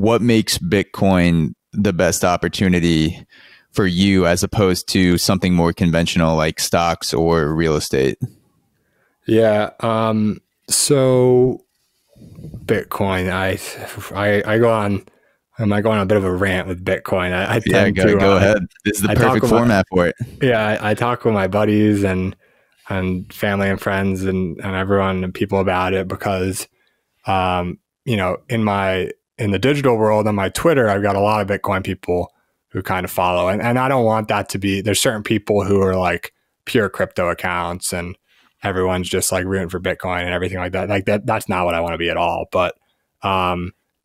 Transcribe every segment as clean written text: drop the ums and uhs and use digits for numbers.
what makes Bitcoin the best opportunity for you as opposed to something more conventional like stocks or real estate? Yeah. So Bitcoin, I go on, am I going on a bit of a rant with Bitcoin? I tend to go ahead. This is the perfect format for it. Yeah. I talk with my buddies and family and friends and everyone and people about it because, you know, in the digital world on my Twitter, I've got a lot of Bitcoin people who kind of follow. And I don't want that to be, there's certain people who are like pure crypto accounts and everyone's just like rooting for Bitcoin and everything like that. Like that's not what I want to be at all. But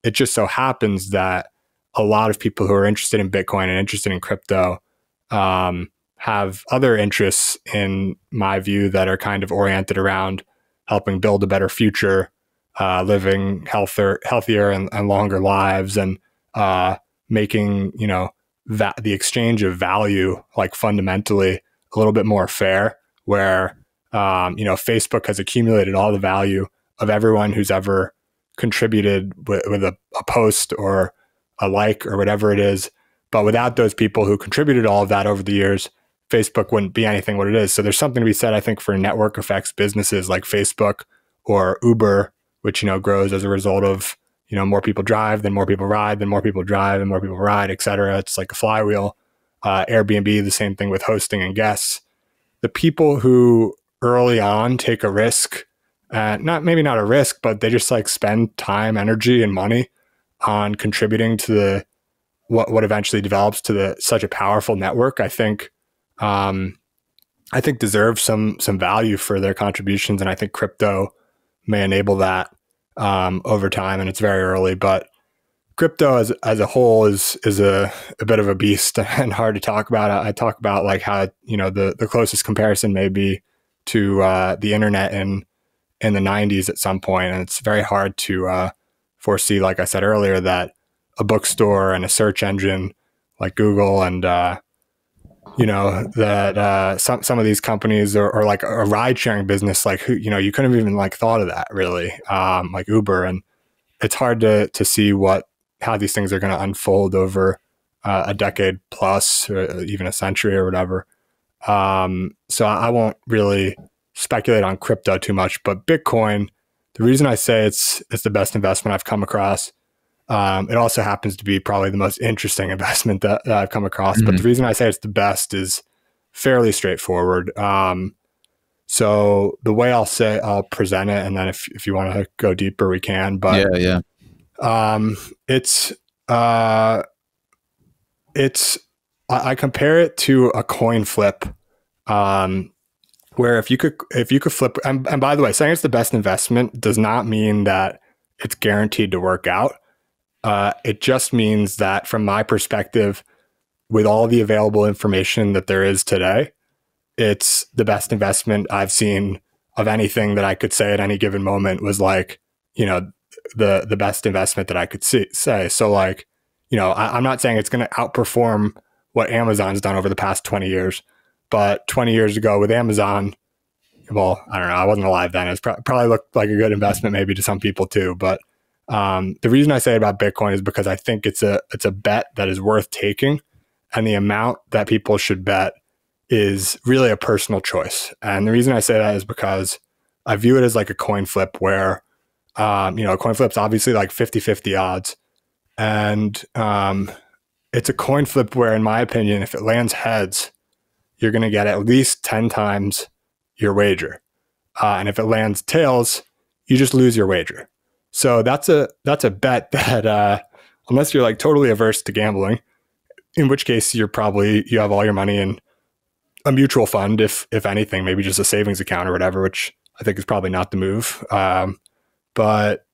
it just so happens that a lot of people who are interested in Bitcoin and interested in crypto have other interests, in my view, that are kind of oriented around helping build a better future, living healthier and longer lives, and making, you know, that the exchange of value like fundamentally a little bit more fair, where you know, Facebook has accumulated all the value of everyone who's ever contributed with a post or a like or whatever it is. But without those people who contributed all of that over the years, Facebook wouldn't be anything what it is. So there's something to be said, I think, for network effects businesses like Facebook or Uber, which, you know, grows as a result of, you know, more people drive, then more people ride, then more people drive, and more people ride, et cetera. It's like a flywheel. Airbnb, the same thing with hosting and guests. The people who early on take a risk, maybe not a risk, but they just like spend time, energy, and money on contributing to what eventually develops to such a powerful network, I think deserve some value for their contributions. And I think crypto may enable that over time, and it's very early, but crypto as a whole is a bit of a beast and hard to talk about. I talk about like how, you know, the closest comparison may be to the internet in the 90s at some point. And it's very hard to foresee, like I said earlier, that a bookstore and a search engine like Google and, you know, that some of these companies or like a ride sharing business, like, who, you know, you couldn't have even like thought of that really, like Uber. And it's hard to see how these things are going to unfold over a decade plus, or even a century or whatever. So I won't really speculate on crypto too much, but Bitcoin, the reason I say it's the best investment I've come across, it also happens to be probably the most interesting investment that I've come across. Mm-hmm. But the reason I say it's the best is fairly straightforward. So the way I'll present it, and then if you want to go deeper, we can. But yeah. I compare it to a coin flip, where if you could flip, and by the way, saying it's the best investment does not mean that it's guaranteed to work out. It just means that from my perspective, with all the available information that there is today, it's the best investment I've seen of anything that I could say at any given moment was like, you know, the best investment that I could say. So like, you know, I'm not saying it's going to outperform what Amazon's done over the past 20 years, but 20 years ago with Amazon, well, I don't know, I wasn't alive then. It probably looked like a good investment maybe to some people too. But the reason I say about Bitcoin is because I think it's a bet that is worth taking, and the amount that people should bet is really a personal choice. And the reason I say that is because I view it as like a coin flip where, you know, a coin flip's obviously like 50-50 odds. And it's a coin flip where, in my opinion, if it lands heads, you're going to get at least 10 times your wager. And if it lands tails, you just lose your wager. So that's a bet that, unless you're like totally averse to gambling, in which case you have all your money in a mutual fund, if anything, maybe just a savings account or whatever, which I think is probably not the move. But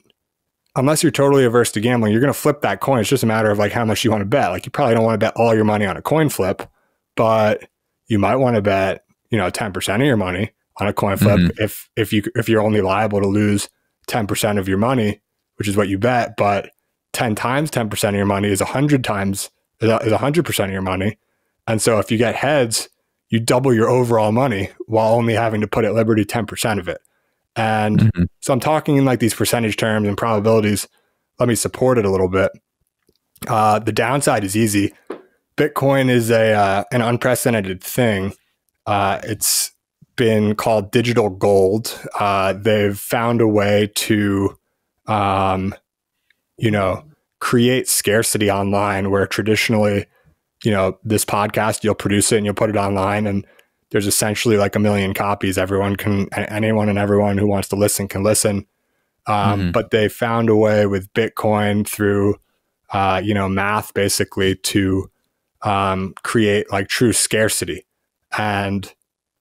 unless you're totally averse to gambling, you're going to flip that coin. It's just a matter of like how much you want to bet. Like, you probably don't want to bet all your money on a coin flip, but you might want to bet, you know, 10% of your money on a coin flip. Mm-hmm. If you're only liable to lose 10% of your money, which is what you bet, but 10 times 10% of your money is 100 times is 100% of your money. And so if you get heads, you double your overall money while only having to put at liberty 10% of it. And so I'm talking in like these percentage terms and probabilities. Let me support it a little bit. The downside is easy. Bitcoin is an unprecedented thing. It's been called digital gold. They've found a way to, create scarcity online where traditionally, this podcast, you'll produce it and you'll put it online and there's essentially like 1 million copies. Anyone and everyone who wants to listen can listen. But they found a way with Bitcoin through, math basically to create like true scarcity. And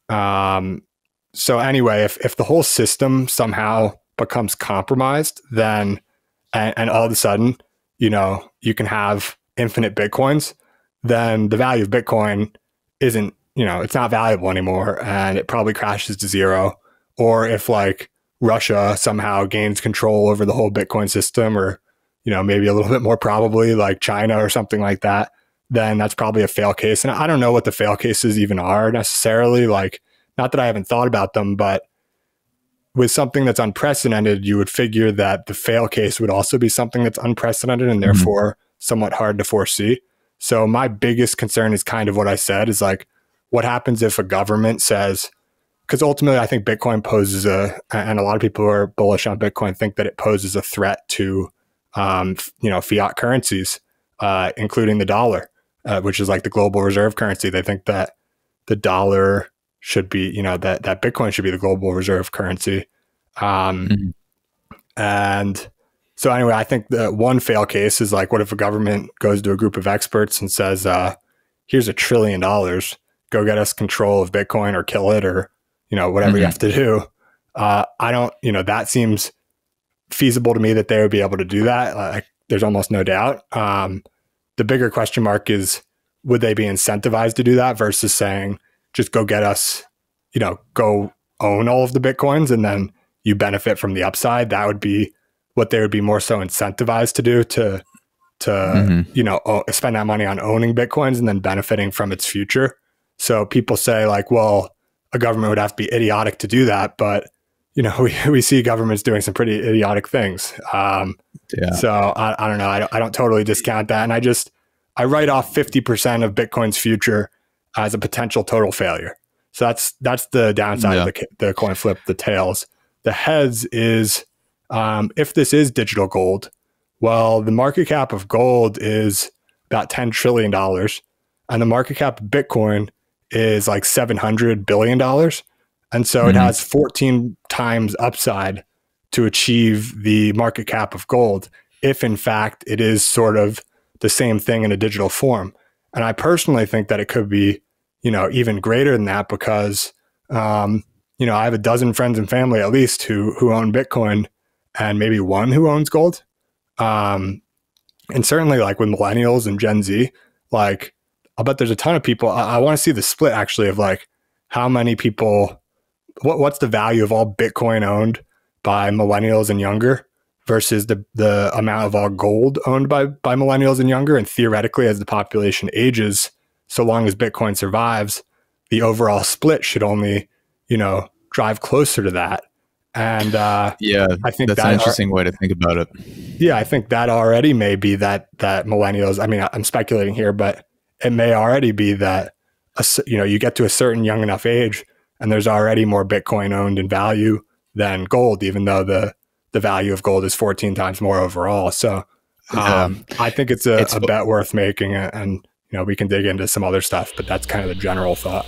so anyway, if the whole system somehow becomes compromised, then and all of a sudden, you can have infinite Bitcoins, then the value of Bitcoin isn't, it's not valuable anymore and it probably crashes to zero. Or if like Russia somehow gains control over the whole Bitcoin system, or, maybe a little bit more probably like China or something like that, then that's probably a fail case. And I don't know what the fail cases even are necessarily. Like, not that I haven't thought about them, but with something that's unprecedented, you would figure that the fail case would also be something that's unprecedented and therefore somewhat hard to foresee. So my biggest concern is kind of what I said, is like, what happens if a government says, because ultimately I think Bitcoin poses and a lot of people who are bullish on Bitcoin think that it poses a threat to, fiat currencies, including the dollar, which is like the global reserve currency. They think that the dollar should be, that Bitcoin should be the global reserve currency. And so anyway, I think the one fail case is like, what if a government goes to a group of experts and says, here's $1 trillion, go get us control of Bitcoin or kill it, or, whatever you have to do. That seems feasible to me that they would be able to do that. There's almost no doubt. The bigger question mark is, would they be incentivized to do that versus saying, just go get us, go own all of the Bitcoins and then you benefit from the upside? That would be what they would be more so incentivized to do, to spend that money on owning Bitcoins and then benefiting from its future. So people say like, well, a government would have to be idiotic to do that. But, we see governments doing some pretty idiotic things. So I don't know. I don't totally discount that. And I write off 50% of Bitcoin's future as a potential total failure. So that's the downside of the coin flip. The tails, the heads is, if this is digital gold, well, the market cap of gold is about $10 trillion and the market cap of Bitcoin is like $700 billion. And so it has 14 times upside to achieve the market cap of gold, if in fact it is sort of the same thing in a digital form. And I personally think that it could be, even greater than that, because, I have a dozen friends and family at least who own Bitcoin and maybe one who owns gold. And certainly like with millennials and Gen Z, like I'll bet there's a ton of people. I want to see the split actually of like how many people, what's the value of all Bitcoin owned by millennials and younger versus the amount of all gold owned by millennials and younger. And theoretically, as the population ages, so long as Bitcoin survives, the overall split should only, drive closer to that. And I think that's an interesting way to think about it. Yeah, I think that already may be that millennials, I mean, I'm speculating here, but it may already be that, you get to a certain young enough age and there's already more Bitcoin owned in value than gold, even though the value of gold is 14 times more overall. So I think it's a bet worth making, and we can dig into some other stuff, but that's kind of the general thought.